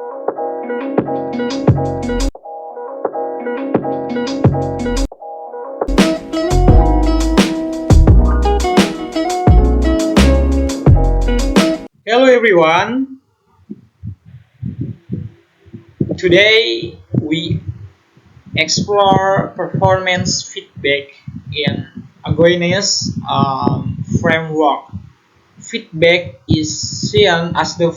Hello everyone. Today we explore performance feedback in Agoiness framework. Feedback is seen as the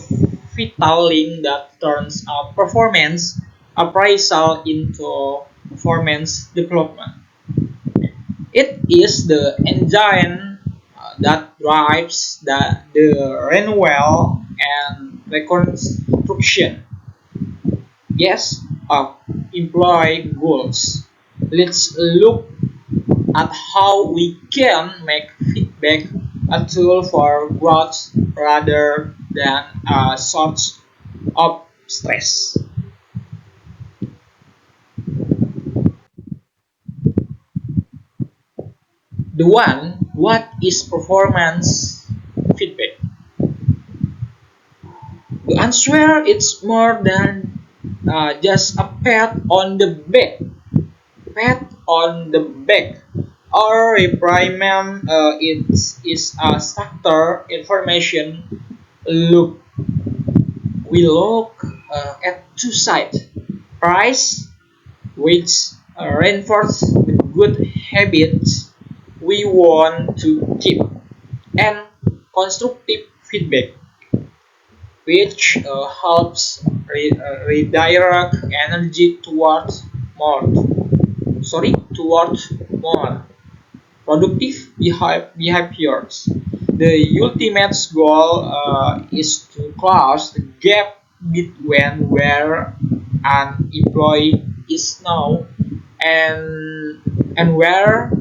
vital link that turns a performance appraisal into performance development. It is the engine that drives the renewal and reconstruction. Yes, employee goals. Let's look at how we can make feedback a tool for growth rather than a source of stress. What is performance feedback? The answer is more than just a pat on the back. Pat on the back or reprimand is a structure information. Look, we look at two sides: price, which reinforce the good habits we want to keep, and constructive feedback, which helps redirect energy towards more productive behaviors. The ultimate goal is to close the gap between where an employee is now and where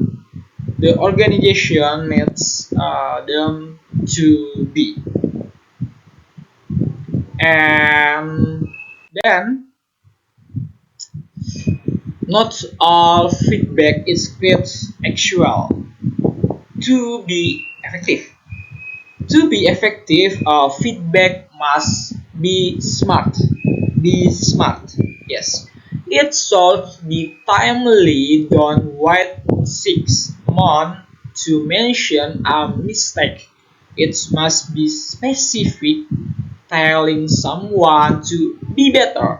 the organization needs them to be. And then, not all feedback is created actual. To be effective, feedback must be smart. Be smart. Yes, it should be timely. Don't wait 6 months to mention a mistake. It must be specific. Telling someone to be better.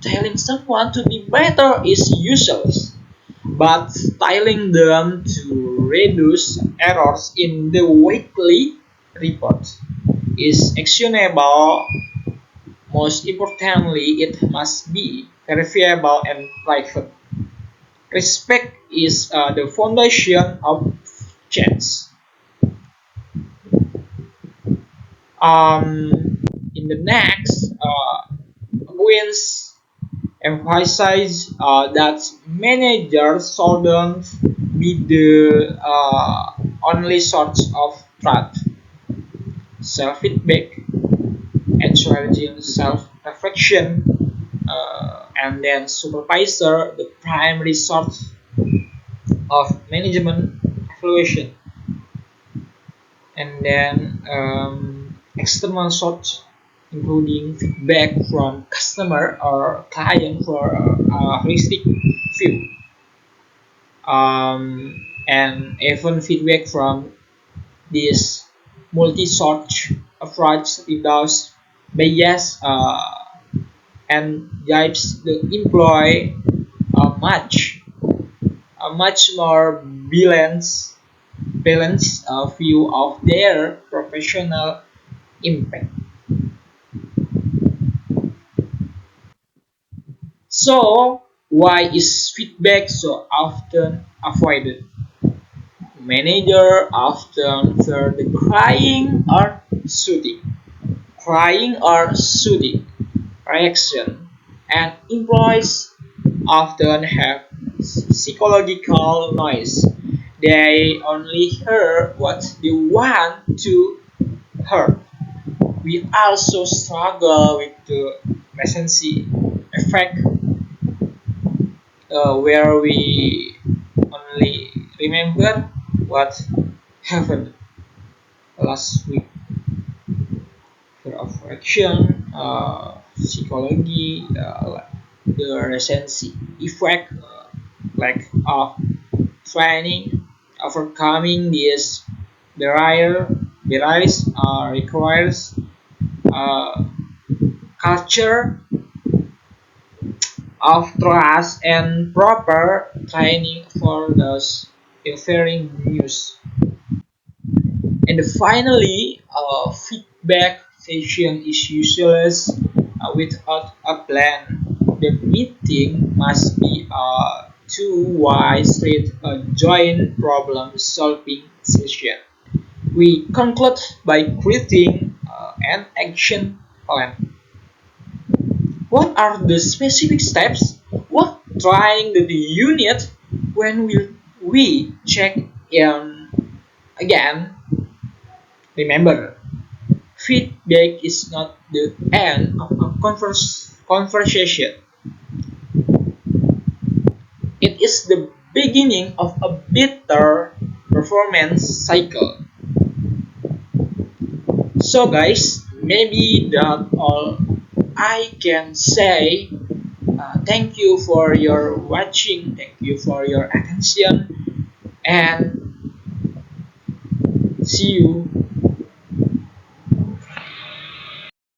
Telling someone to be better is useless, but telling them to reduce errors in the weekly report is actionable. Most importantly, it must be verifiable and private. Respect is the foundation of change. In the next, wins emphasize that managers shouldn't be the only source of truth. Self-feedback, encouraging self-reflection, and then supervisor, the primary source of management evaluation, and then external source including feedback from customer or client for a holistic view, and even feedback from this multi-source approach without bias and gives the employee a much more balanced view of their professional impact. So, why is feedback so often avoided? Managers often fear the crying or shooting reaction, and employees often have psychological noise. They only hear what they want to hear. We also struggle with the recency effect, where we only remember what happened last week. Fear of action, psychology, the recency effect, like of training, overcoming these barriers requires uh, culture of trust and proper training for those delivering news. And finally, feedback session is useless without a plan. The meeting must be a two-way street, a joint problem-solving session. We conclude by creating an action plan. What are the specific steps? What trying the unit when we check in again? Remember, feedback is not the end of a conversation. It is the beginning of a better performance cycle. So guys, maybe that all I can say. Thank you for your watching. Thank you for your attention, and see you